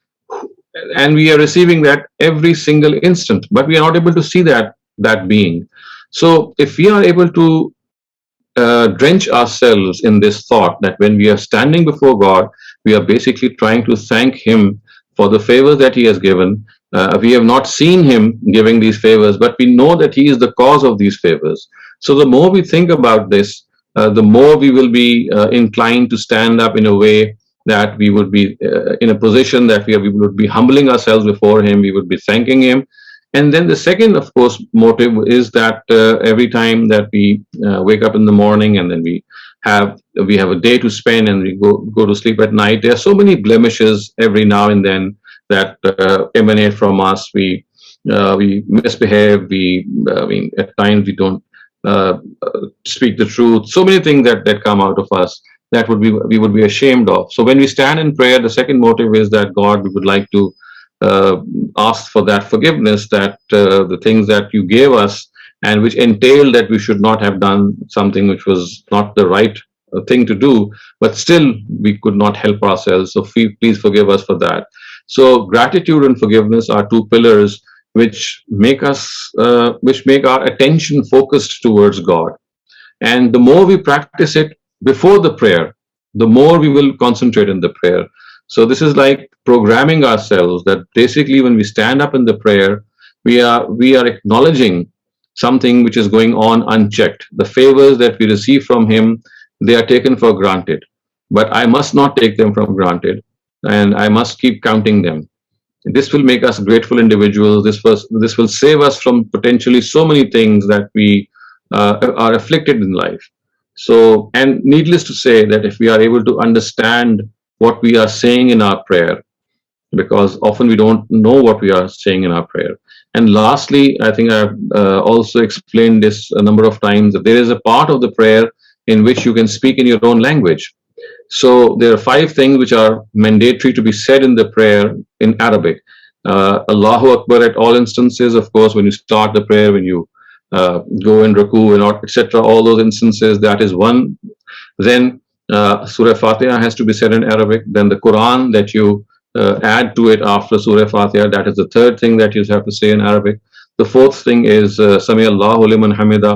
and we are receiving that every single instant, but we are not able to see that being. So if we are able to drench ourselves in this thought that when we are standing before God, we are basically trying to thank Him for the favors that He has given. We have not seen Him giving these favors, but we know that He is the cause of these favors. So the more we think about this, the more we will be inclined to stand up in a way that we would be in a position that we would be humbling ourselves before Him, we would be thanking Him. And then the second, of course, motive is that every time that we wake up in the morning and then we have a day to spend and we go to sleep at night, there are so many blemishes every now and then that emanate from us. We misbehave. I mean, at times we don't speak the truth. So many things that come out of us that we would be ashamed of. So when we stand in prayer, the second motive is that God, we would like to ask for that forgiveness, that the things that you gave us and which entailed that we should not have done something which was not the right thing to do, but still we could not help ourselves. So please forgive us for that. So gratitude and forgiveness are two pillars which make our attention focused towards God. And the more we practice it before the prayer, the more we will concentrate in the prayer. So this is like programming ourselves that basically when we stand up in the prayer, we are acknowledging something which is going on unchecked. The favors that we receive from Him, they are taken for granted. But I must not take them for granted, and I must keep counting them. This will make us grateful individuals. This will save us from potentially so many things that we are afflicted in life. So, and needless to say that if we are able to understand what we are saying in our prayer, because often we don't know what we are saying in our prayer. And lastly, I think I've also explained this a number of times, that there is a part of the prayer in which you can speak in your own language. So there are 5 things which are mandatory to be said in the prayer in Arabic. Allahu Akbar at all instances, of course, when you start the prayer, when you go in Ruku and etc., all those instances, that is one. Then Surah Fatiha has to be said in Arabic. Then the Qur'an that you add to it after Surah Fatiha, that is the third thing that you have to say in Arabic. The fourth thing is Sami Allahu liman hamida.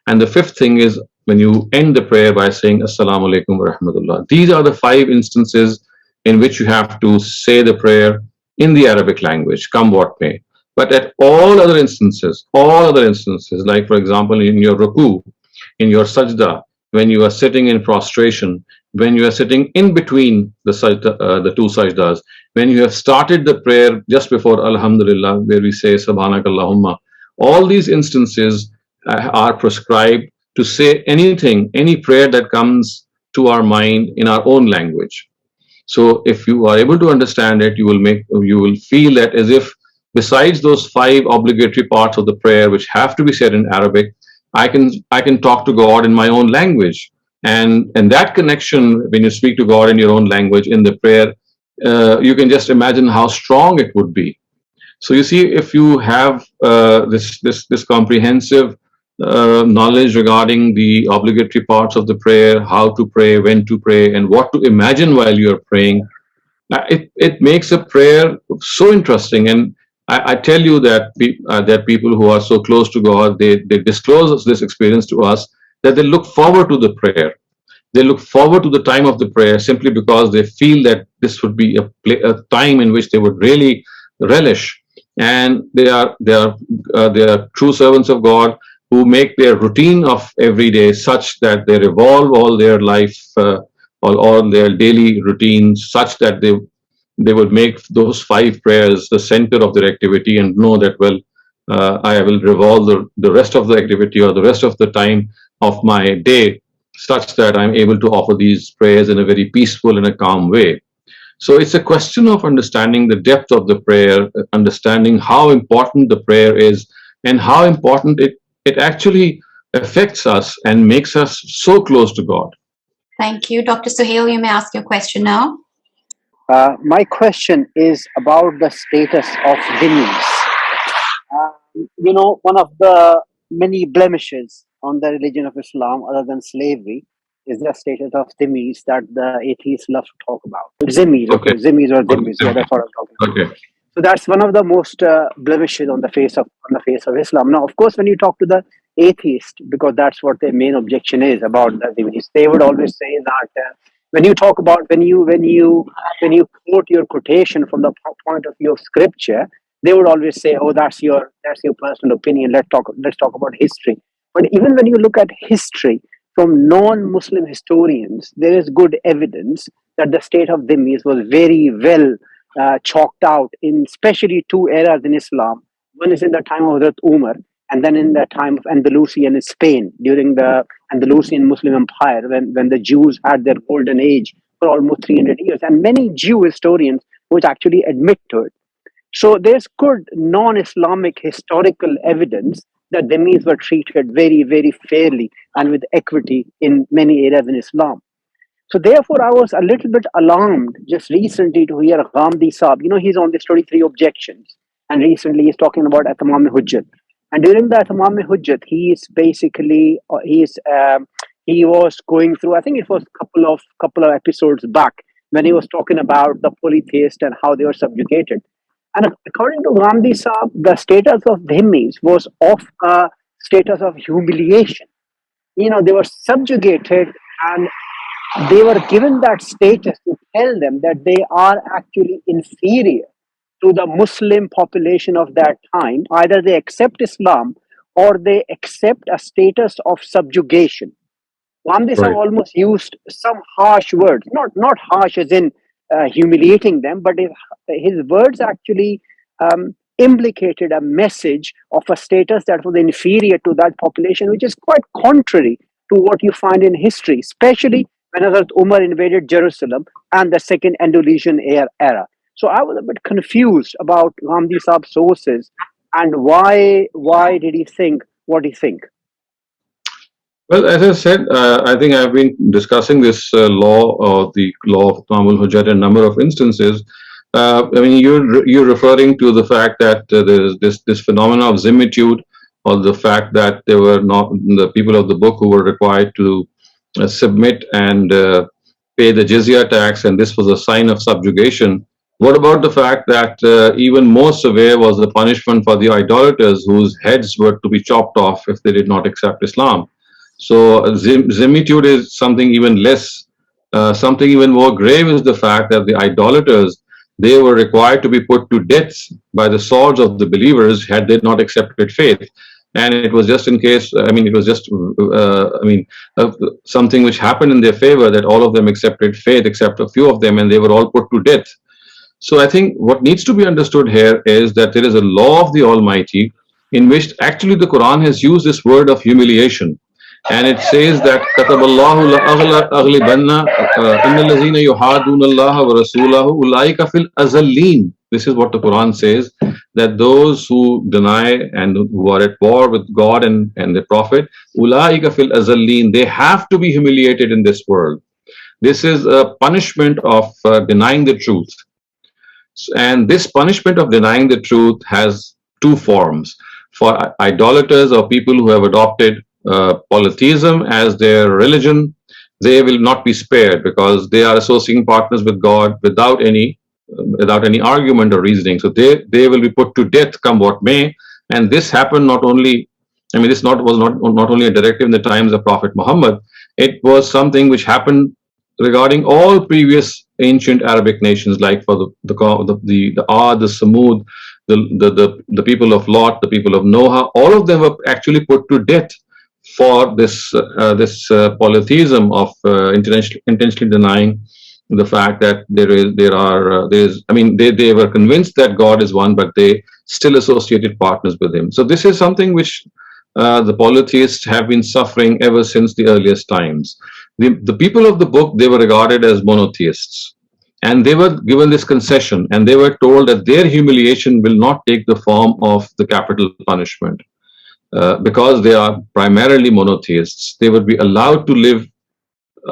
And the fifth thing is when you end the prayer by saying Assalamu alaikum wa rahmatullah. These are the 5 instances in which you have to say the prayer in the Arabic language, come what may. But at all other instances, like for example in your ruku, in your sajda, when you are sitting in prostration, when you are sitting in between the two sajdas, when you have started the prayer just before Alhamdulillah, where we say Subhanakallahumma, all these instances are prescribed to say anything, any prayer that comes to our mind in our own language. So if you are able to understand it, you will feel that as if besides those 5 obligatory parts of the prayer which have to be said in Arabic, I can talk to God in my own language. And that connection, when you speak to God in your own language in the prayer, you can just imagine how strong it would be. So you see, if you have this comprehensive knowledge regarding the obligatory parts of the prayer, how to pray, when to pray, and what to imagine while you are praying, it makes a prayer so interesting. And I tell you that people who are so close to God, they disclose this experience to us, that they look forward to the prayer. They look forward to the time of the prayer simply because they feel that this would be a time in which they would really relish. And they are true servants of God who make their routine of every day such that they revolve all their life, all their daily routines such that they would make those 5 prayers the center of their activity and know that, well, I will revolve the rest of the activity or the rest of the time of my day such that I'm able to offer these prayers in a very peaceful and a calm way. So it's a question of understanding the depth of the prayer, understanding how important the prayer is and how important it actually affects us and makes us so close to God. Thank you. Dr. Suhail, you may ask your question now. My question is about the status of dhimmis. One of the many blemishes on the religion of Islam, other than slavery, is the status of dhimmis that the atheists love to talk about. Zimmis, okay. Zimmis or dhimmis, yeah, that's what I'm talking about. Okay. So that's one of the most blemishes on the face of Islam. Now, of course, when you talk to the atheist, because that's what their main objection is about the dhimmis, they would always say that when you talk about when you quote your quotation from the point of view of scripture, they would always say, "Oh, that's your personal opinion. Let's talk about history." But even when you look at history from non-Muslim historians, there is good evidence that the state of dhimmis was very well chalked out in especially 2 eras in Islam. One is in the time of Hazrat Umar, and then in the time of Andalusian in Spain, during the Andalusian Muslim Empire, when the Jews had their golden age for almost 300 years. And many Jew historians would actually admit to it. So there's good non-Islamic historical evidence that dhimmis were treated very, very fairly and with equity in many areas in Islam. So therefore, I was a little bit alarmed just recently to hear Ghamidi Saab. He's on this 33 objections. And recently he's talking about Atmam Hujjat. And during the Atmam Hujjat, he was going through, I think it was a couple of episodes back, when he was talking about the polytheists and how they were subjugated. And according to Ghamidi Saab, the status of dhimmis was of a status of humiliation. They were subjugated and they were given that status to tell them that they are actually inferior to the Muslim population of that time. Either they accept Islam or they accept a status of subjugation. Ghamidi Saab almost used some harsh words, not harsh as in humiliating them, but his words actually implicated a message of a status that was inferior to that population, which is quite contrary to what you find in history, especially when Hazrat Umar invaded Jerusalem and the second Andalusian era. So I was a bit confused about Ghamidi Saab's sources and why did he think what he think? Well, as I said, I think I've been discussing this the law of Tamul Hujjat in a number of instances. You're referring to the fact that there's this phenomenon of zimmitude, or the fact that there were not the people of the book who were required to submit and pay the jizya tax, and this was a sign of subjugation. What about the fact that even more severe was the punishment for the idolaters whose heads were to be chopped off if they did not accept Islam? So zimitude is something even less, something even more grave is the fact that the idolaters, they were required to be put to death by the swords of the believers had they not accepted faith. And it was just in case, I mean, it was just, something which happened in their favor that all of them accepted faith except a few of them, and they were all put to death. So I think what needs to be understood here is that there is a law of the Almighty in which actually the Quran has used this word of humiliation. And it says that Kataballahu la aghlibanna innal lazina yuhaduna Allah wa rasulahu ulaika fil azallin. This is what the Quran says, that those who deny and who are at war with God and the Prophet, ulaika fil azallin, they have to be humiliated in this world. This is a punishment of denying the truth. And this punishment of denying the truth has two forms. For idolaters or people who have adopted polytheism as their religion, they will not be spared because they are associating partners with God without any argument or reasoning. So they will be put to death come what may. And this happened not only, I mean, this was not only a directive in the times of Prophet Muhammad, it was something which happened regarding all previous ancient Arabic nations, like for the Ad, the Samud, the people of Lot, the people of Noah, all of them were actually put to death for this polytheism of intentionally denying the fact that they were convinced that God is one, but they still associated partners with him. So this is something which the polytheists have been suffering ever since the earliest times. The people of the book, they were regarded as monotheists, and they were given this concession, and they were told that their humiliation will not take the form of the capital punishment. Because they are primarily monotheists, they would be allowed to live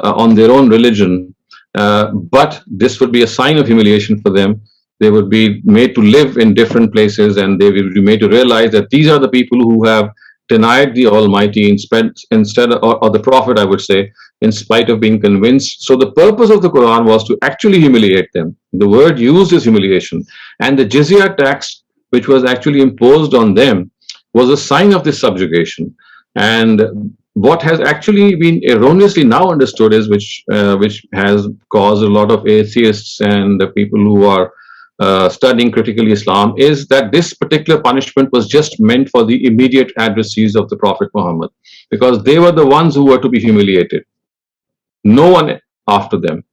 on their own religion, but this would be a sign of humiliation for them. They would be made to live in different places, and they will be made to realize that these are the people who have denied the Almighty instead or the Prophet, I would say, in spite of being convinced. So the purpose of the Quran was to actually humiliate them. The word used is humiliation, and the jizya tax, which was actually imposed on them, was a sign of this subjugation. And what has actually been erroneously now understood is, which has caused a lot of atheists and people who are studying critically Islam, is that this particular punishment was just meant for the immediate adversaries of the Prophet Muhammad, because they were the ones who were to be humiliated, no one after them.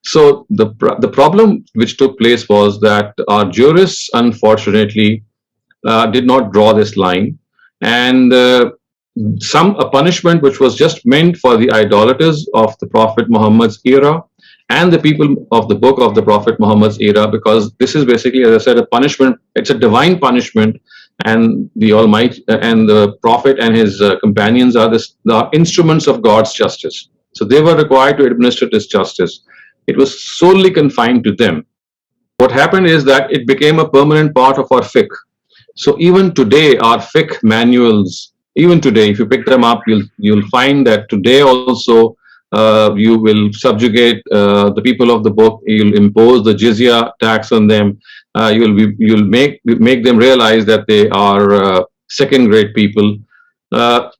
So the problem which took place was that our jurists, unfortunately, did not draw this line, and a punishment which was just meant for the idolaters of the Prophet Muhammad's era and the people of the book of the Prophet Muhammad's era, because this is basically, as I said, a punishment. It's a divine punishment, and the Almighty and the Prophet and his companions are the instruments of God's justice. So they were required to administer this justice. It was solely confined to them. What happened is that it became a permanent part of our fiqh. So even today, our fiqh manuals, even today, if you pick them up, you'll find that today also you will subjugate the people of the book. You'll impose the jizya tax on them. You'll make them realize that they are second-rate people,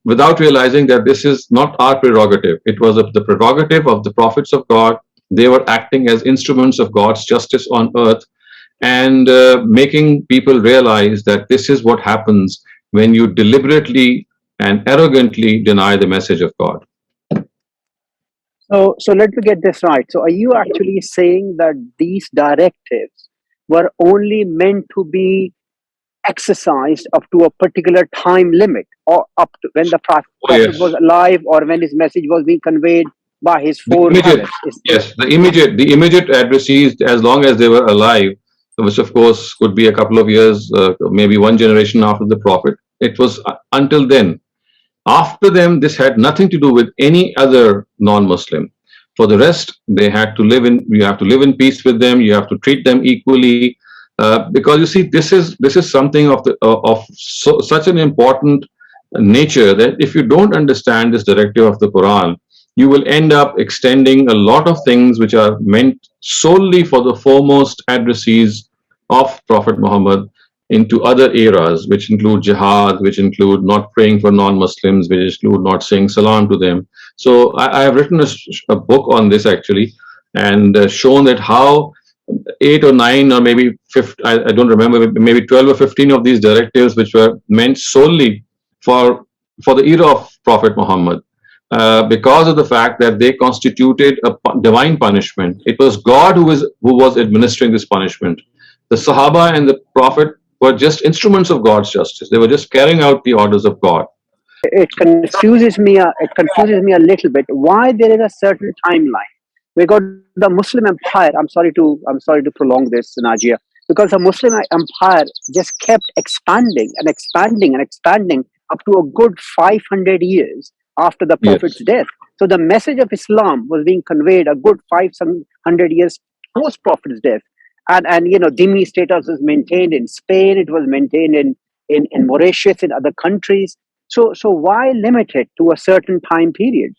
without realizing that this is not our prerogative. It was the prerogative of the prophets of God. They were acting as instruments of God's justice on earth, and making people realize that this is what happens when you deliberately and arrogantly deny the message of God. So let me get this right. So are you actually saying that these directives were only meant to be exercised up to a particular time limit, or up to when the Prophet was alive, or when his message was being conveyed by his forefathers? Yes, the immediate adversaries, as long as they were alive, which of course could be a couple of years, maybe one generation after the Prophet. It was until then. After them, this had nothing to do with any other non-Muslim. For the rest, they had to live in. You have to live in peace with them. You have to treat them equally, because you see, this is something of such an important nature that if you don't understand this directive of the Quran, you will end up extending a lot of things which are meant solely for the foremost addressees of Prophet Muhammad into other eras, which include jihad, which include not praying for non-Muslims, which include not saying salam to them. So I have written a book on this actually, and shown that how 8 or 9 or maybe 15, I don't remember, maybe 12 or 15 of these directives which were meant solely for the era of Prophet Muhammad, because of the fact that they constituted a divine punishment. It was God who was administering this punishment. The Sahaba and the Prophet were just instruments of God's justice. They were just carrying out the orders of God. It confuses me. It confuses me a little bit. Why there is a certain timeline? We got the Muslim Empire. I'm sorry to prolong this, Najia, because the Muslim Empire just kept expanding and expanding and expanding up to a good 500 years after the Prophet's death. So the message of Islam was being conveyed a good 500 years post Prophet's deah. And you know, dhimmi status was maintained in Spain. It was maintained in Mauritius, in other countries. So why limit it to a certain time period?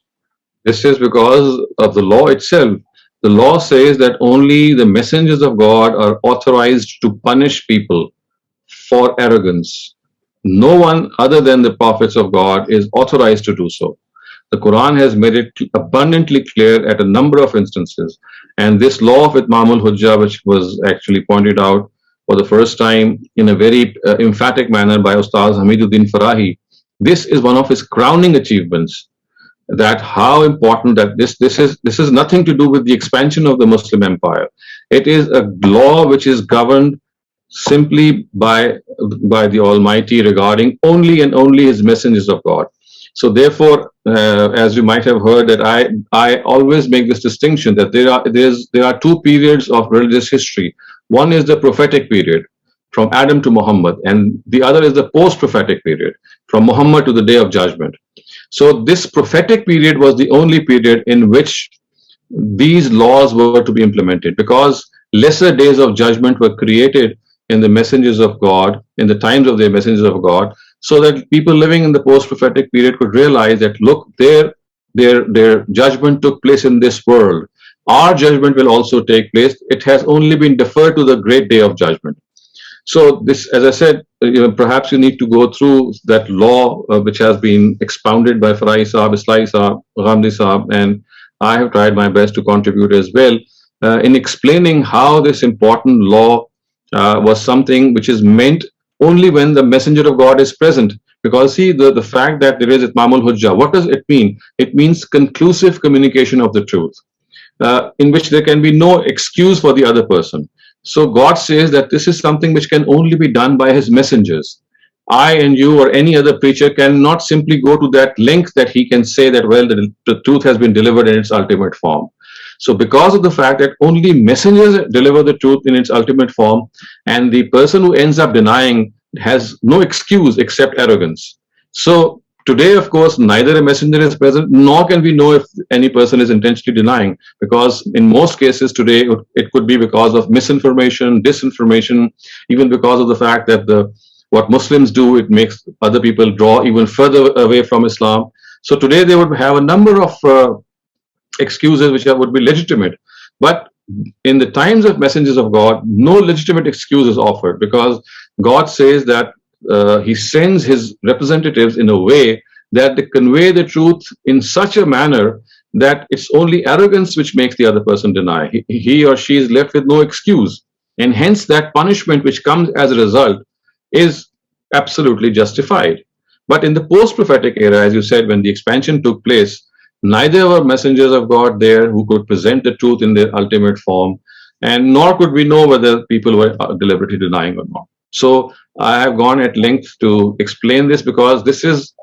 This is because of the law itself. The law says that only the messengers of God are authorized to punish people for arrogance. No one other than the prophets of God is authorized to do so. The Quran has made it abundantly clear at a number of instances. And this law of Itmam al-Hujjah, which was actually pointed out for the first time in a very emphatic manner by Ustaz Hamiduddin Farahi, this is one of his crowning achievements. That how important that this is nothing to do with the expansion of the Muslim empire. It is a law which is governed simply by the Almighty regarding only and only His messengers of God. So therefore, as you might have heard, that I always make this distinction that there are two periods of religious history. One is the prophetic period from Adam to Muhammad, and the other is the post-prophetic period from Muhammad to the Day of Judgment. So this prophetic period was the only period in which these laws were to be implemented, because lesser days of judgment were created in the messengers of God, in the times of the messengers of God, so that people living in the post-prophetic period could realize that, look, their judgment took place in this world. Our judgment will also take place. It has only been deferred to the great day of judgment. So this, as I said, perhaps you need to go through that law which has been expounded by Farahi Saab, Islahi Saab, Ghamidi Saab, and I have tried my best to contribute as well in explaining how this important law was something which is meant only when the messenger of God is present. Because see, the fact that there is Itmam al-Hujjah, what does it mean? It means conclusive communication of the truth, in which there can be no excuse for the other person. So God says that this is something which can only be done by His messengers. I and you or any other preacher cannot simply go to that length that he can say that, well, the truth has been delivered in its ultimate form. So because of the fact that only messengers deliver the truth in its ultimate form, and the person who ends up denying has no excuse except arrogance. So today, of course, neither a messenger is present, nor can we know if any person is intentionally denying, because in most cases today, it could be because of misinformation, disinformation, even because of the fact that what Muslims do, it makes other people draw even further away from Islam. So today they would have a number of excuses which would be legitimate. But in the times of messengers of God, no legitimate excuse is offered, because God says that He sends His representatives in a way that they convey the truth in such a manner that it's only arrogance which makes the other person deny. He or she is left with no excuse. And hence that punishment which comes as a result is absolutely justified. But in the post-prophetic era, as you said, when the expansion took place, neither were messengers of God there who could present the truth in their ultimate form, and nor could we know whether people were deliberately denying or not. So I have gone at length to explain this, because this is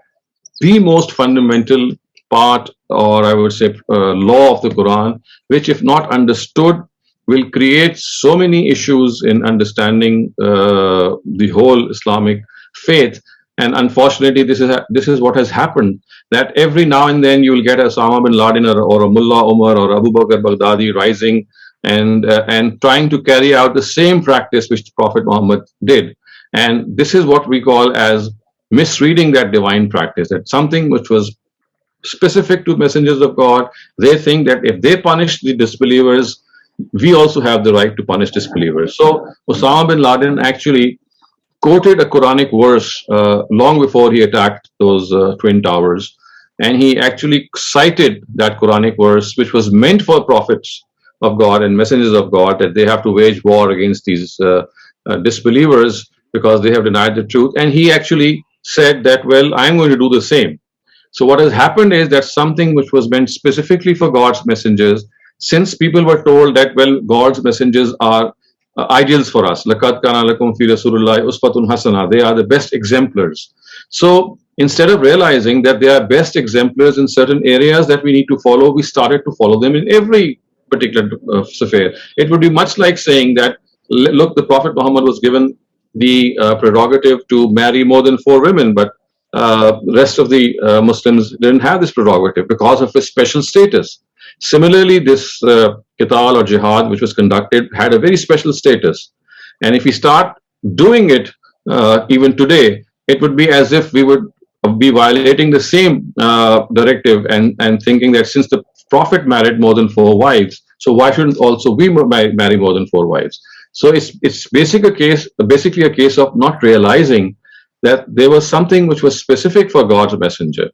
the most fundamental part, or I would say law of the Quran, which if not understood will create so many issues in understanding the whole Islamic faith. And unfortunately, this is what has happened, that every now and then you will get Osama bin Laden or a Mullah Omar or Abu Bakr Baghdadi rising and trying to carry out the same practice which Prophet Muhammad did. And this is what we call as misreading that divine practice, that something which was specific to messengers of God. They think that if they punish the disbelievers, we also have the right to punish disbelievers. So Osama bin Laden actually quoted a Quranic verse long before he attacked those Twin Towers. And he actually cited that Quranic verse, which was meant for prophets of God and messengers of God, that they have to wage war against these disbelievers because they have denied the truth. And he actually said that, well, I'm going to do the same. So what has happened is that something which was meant specifically for God's messengers, since people were told that, well, God's messengers are ideals for us. Laqad kana lakum fi Rasulillahi uswatun hasana. They are the best exemplars. So instead of realizing that they are best exemplars in certain areas that we need to follow, we started to follow them in every particular affair. It would be much like saying that, look, the Prophet Muhammad was given the prerogative to marry more than 4 women, but rest of the Muslims didn't have this prerogative because of his special status. Similarly, this qital or jihad, which was conducted, had a very special status. And if we start doing it even today, it would be as if we would be violating the same directive and thinking that since the Prophet married more than 4 wives, so why shouldn't also we marry more than 4 wives? So it's basically a case of not realizing that there was something which was specific for God's messenger.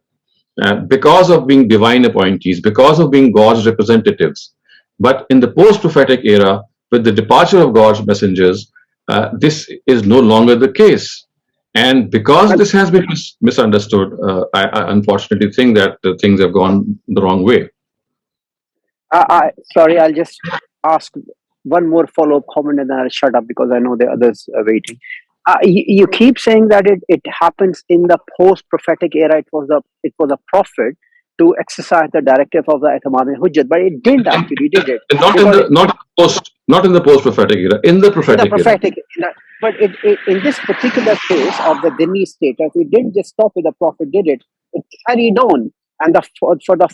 Because of being divine appointees, because of being God's representatives. But in the post-prophetic era, with the departure of God's messengers, this is no longer the case. And because this has been misunderstood, I unfortunately think that things have gone the wrong way. Sorry, I'll just ask one more follow-up comment and then I'll shut up because I know the others are waiting. You keep saying that it happens in the post-prophetic era. It was a prophet to exercise the directive of the Itamam Hujjat, but it didn't actually, did it? Not in the post-prophetic era, in the prophetic era. But in this particular case of the Dhimmi status, it didn't just stop with the prophet did it. It carried on, and for the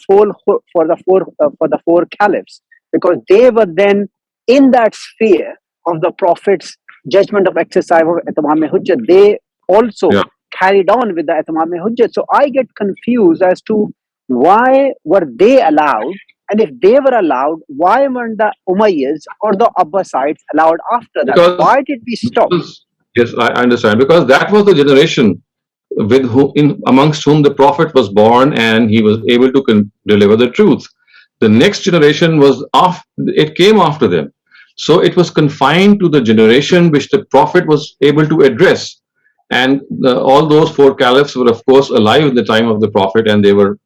4 caliphs, because they were then in that sphere of the prophet's judgment of exercise of Itamam Hujjat. They also carried on with the Itamam Hujjat. So I get confused as to why were they allowed, and if they were allowed, why weren't the Umayyads or the Abbasides allowed after that? Because why did we stop? Yes, I understand. Because that was the generation amongst whom the Prophet was born, and he was able to deliver the truth. The next generation it came after them. So it was confined to the generation which the Prophet was able to address. And all those 4 caliphs were, of course, alive at the time of the Prophet, and they were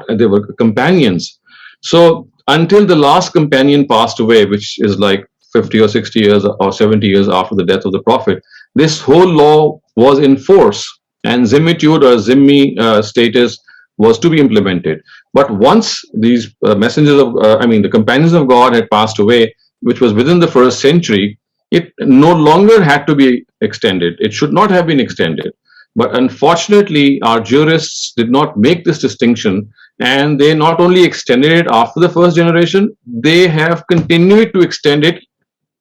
they were companions. So until the last companion passed away, which is like 50 or 60 years or 70 years after the death of the Prophet, this whole law was in force, and zimmitude or zimmi status was to be implemented. But once these messengers of, the companions of God had passed away, which was within the 1st century, it no longer had to be extended. It should not have been extended. But unfortunately, our jurists did not make this distinction, and they not only extended it after the 1st generation, they have continued to extend it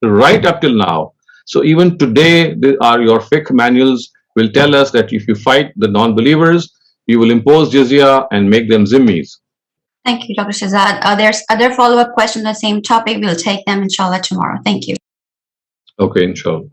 right up till now. So even today, your fiqh manuals will tell us that if you fight the non-believers, you will impose jizya and make them zimmis. Thank you, Dr. Shehzad. There's other follow-up questions on the same topic. We'll take them, inshallah, tomorrow. Thank you. Okay, inshallah.